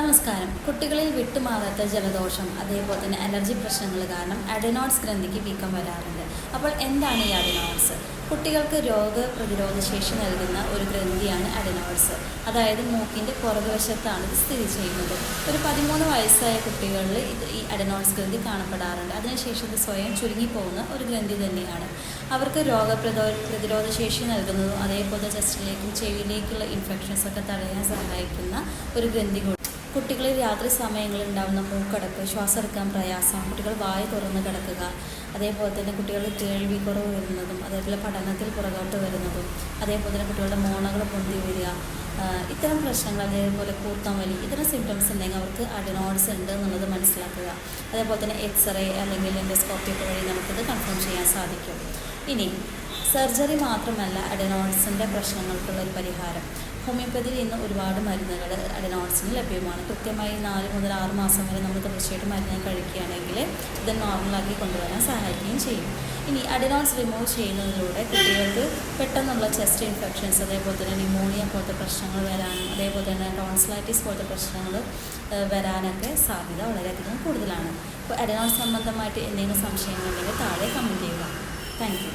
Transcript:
നമസ്കാരം. കുട്ടികളിൽ വിട്ടുമാറാത്ത ജലദോഷം അതേപോലെ തന്നെ അലർജി പ്രശ്നങ്ങൾ കാരണം അഡെനോയിഡ്സ് ഗ്രന്ഥിക്ക് വീക്കം വരാറുണ്ട്. അപ്പോൾ എന്താണ് ഈ അഡെനോയിഡ്സ്? കുട്ടികൾക്ക് രോഗപ്രതിരോധ ശേഷി നൽകുന്ന ഒരു ഗ്രന്ഥിയാണ് അഡെനോയിഡ്സ്. അതായത് മൂക്കിൻ്റെ പുറകുവശത്താണ് ഇത് സ്ഥിതി ചെയ്യുന്നത്. ഒരു 13 വയസ്സായ കുട്ടികളിൽ ഈ അഡെനോയിഡ്സ് ഗ്രന്ഥി കാണപ്പെടാറുണ്ട്. അതിനുശേഷം ഇത് സ്വയം ചുരുങ്ങിപ്പോകുന്ന ഒരു ഗ്രന്ഥി തന്നെയാണ്. അവർക്ക് പ്രതിരോധ ശേഷി നൽകുന്നതും അതേപോലെ ചെസ്റ്റിലേക്കും ചെവിയിലേക്കുള്ള ഇൻഫെക്ഷൻസൊക്കെ തടയാൻ സഹായിക്കുന്ന ഒരു ഗ്രന്ഥി കൂടി. കുട്ടികളിൽ രാത്രി സമയങ്ങളിൽ ഉണ്ടാകുന്ന മൂക്കടപ്പ്, ശ്വാസം എടുക്കാൻ പ്രയാസം, കുട്ടികൾ വായ തുറന്ന് കിടക്കുക, അതേപോലെ തന്നെ കുട്ടികളുടെ കേൾവി കുറവ് വരുന്നതും അതേപോലെ പഠനത്തിൽ പുറകോട്ട് വരുന്നതും, അതേപോലെ തന്നെ കുട്ടികളുടെ മോണകൾ പൊന്തി വരിക, ഇത്തരം പ്രശ്നങ്ങൾ, അതേപോലെ കൂർക്കം വലി, ഇത്തരം സിംറ്റംസ് ഉണ്ടെങ്കിൽ അവർക്ക് അഡെനോയിഡ്സ് ഉണ്ട് എന്നുള്ളത് മനസ്സിലാക്കുക. അതേപോലെ തന്നെ എക്സ്റേ അല്ലെങ്കിൽ എൻഡോസ്കോപ്പി ഒക്കെ വഴി നമുക്കിത് കൺഫേം ചെയ്യാൻ സാധിക്കും. ഇനി സർജറി മാത്രമല്ല അഡെനോയിഡ്സിൻ്റെ പ്രശ്നങ്ങൾക്കുള്ള ഒരു പരിഹാരം. ഹോമിയോപ്പതിയിൽ ഇന്ന് ഒരുപാട് മരുന്നുകൾ അഡെനോയിഡ്സിന് ലഭ്യമാണ്. കൃത്യമായി 4 മുതൽ 6 മാസം വരെ നമ്മൾ തീർച്ചയായിട്ടും മരുന്ന് കഴിക്കുകയാണെങ്കിൽ ഇത് നോർമലാക്കി കൊണ്ടുവരാൻ സഹായിക്കുകയും ചെയ്യും. ഇനി അഡെനോയിഡ്സ് റിമൂവ് ചെയ്യുന്നതിലൂടെ കുട്ടികൾക്ക് പെട്ടെന്നുള്ള ചെസ്റ്റ് ഇൻഫെക്ഷൻസ്, അതേപോലെ തന്നെ ന്യൂമോണിയ പോലത്തെ പ്രശ്നങ്ങൾ വരാനും അതേപോലെ തന്നെ ടോൺസിലൈറ്റിസ് പോലത്തെ പ്രശ്നങ്ങൾ വരാനൊക്കെ സാധ്യത വളരെയധികം കൂടുതലാണ്. അപ്പോൾ അഡെനോയിഡ്സ് സംബന്ധമായിട്ട് എന്തെങ്കിലും സംശയങ്ങളുണ്ടെങ്കിൽ താഴെ കമൻറ്റ് ചെയ്യുക. Thank you.